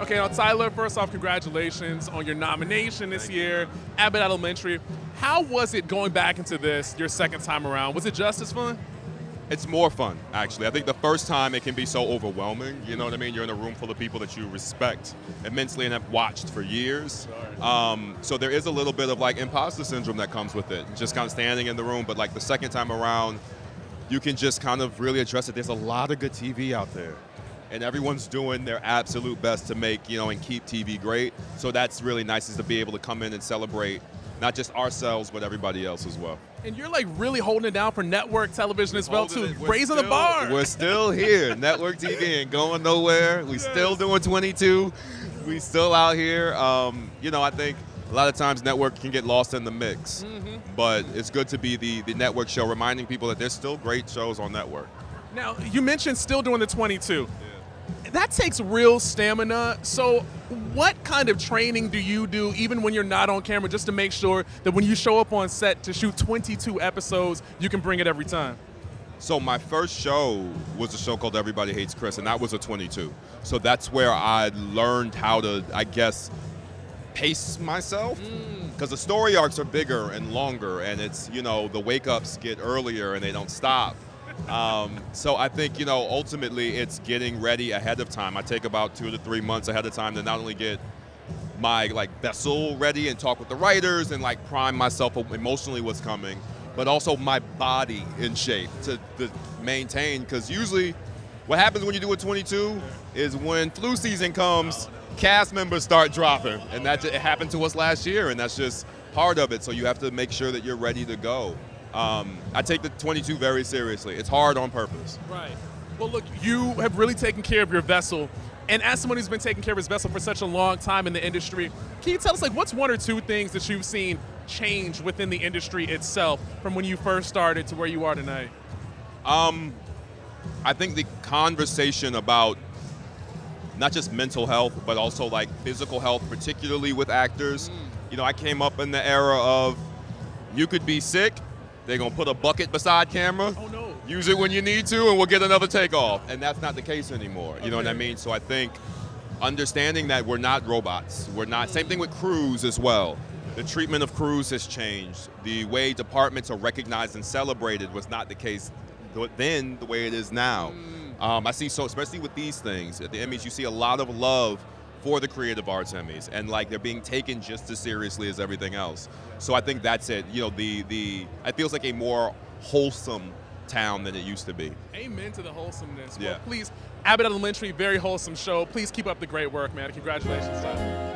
Okay, now Tyler, first off, congratulations on your nomination this year, Abbott Elementary. How was it going back into this your second time around? Was it just as fun? It's more fun, actually. I think the first time it can be so overwhelming. You know what I mean? You're in a room full of people that you respect immensely and have watched for years. So there is a little bit of like imposter syndrome that comes with it, just kind of standing in the room. But like the second time around, you can just kind of really address it. There's a lot of good TV out there, and everyone's doing their absolute best to make, and keep TV great. So that's really nice, is to be able to come in and celebrate not just ourselves, but everybody else as well. And you're like really holding it down for network television as well, too, raising the bar. We're still here. Network TV ain't going nowhere. We still doing 22. We still out here. I think a lot of times network can get lost in the mix. But it's good to be the network show, reminding people that there's still great shows on network. Now, you mentioned still doing the 22. That takes real stamina. So what kind of training do you do, even when you're not on camera, just to make sure that when you show up on set to shoot 22 episodes, you can bring it every time? So my first show was a show called Everybody Hates Chris, and that was a 22. So that's where I learned how to, I guess, pace myself. Because the story arcs are bigger and longer, and it's, the wake-ups get earlier and they don't stop. So I think, ultimately it's getting ready ahead of time. I take about 2 to 3 months ahead of time to not only get my vessel ready and talk with the writers and prime myself emotionally what's coming, but also my body in shape to maintain. Because usually what happens when you do a 22 is when flu season comes, cast members start dropping, and it happened to us last year, and that's just part of it. So you have to make sure that you're ready to go. I take the 22 very seriously. It's hard on purpose. Right. Well, look, you have really taken care of your vessel. And as someone who's been taking care of his vessel for such a long time in the industry, can you tell us, what's 1 or 2 things that you've seen change within the industry itself from when you first started to where you are tonight? I think the conversation about not just mental health, but also physical health, particularly with actors. I came up in the era of you could be sick, they're going to put a bucket beside camera. Oh, no. Use it when you need to, and we'll get another takeoff. And that's not the case anymore. You know what I mean? So I think understanding that we're not robots. We're not. Same thing with crews as well. The treatment of crews has changed. The way departments are recognized and celebrated was not the case then the way it is now. I see, so especially with these things, at the Emmys, you see a lot of love for the Creative Arts Emmys, and they're being taken just as seriously as everything else. So I think that's it. It feels like a more wholesome town than it used to be. Amen to the wholesomeness. Yeah. Well, please, Abbott Elementary, very wholesome show. Please keep up the great work, man. Congratulations, Tyler.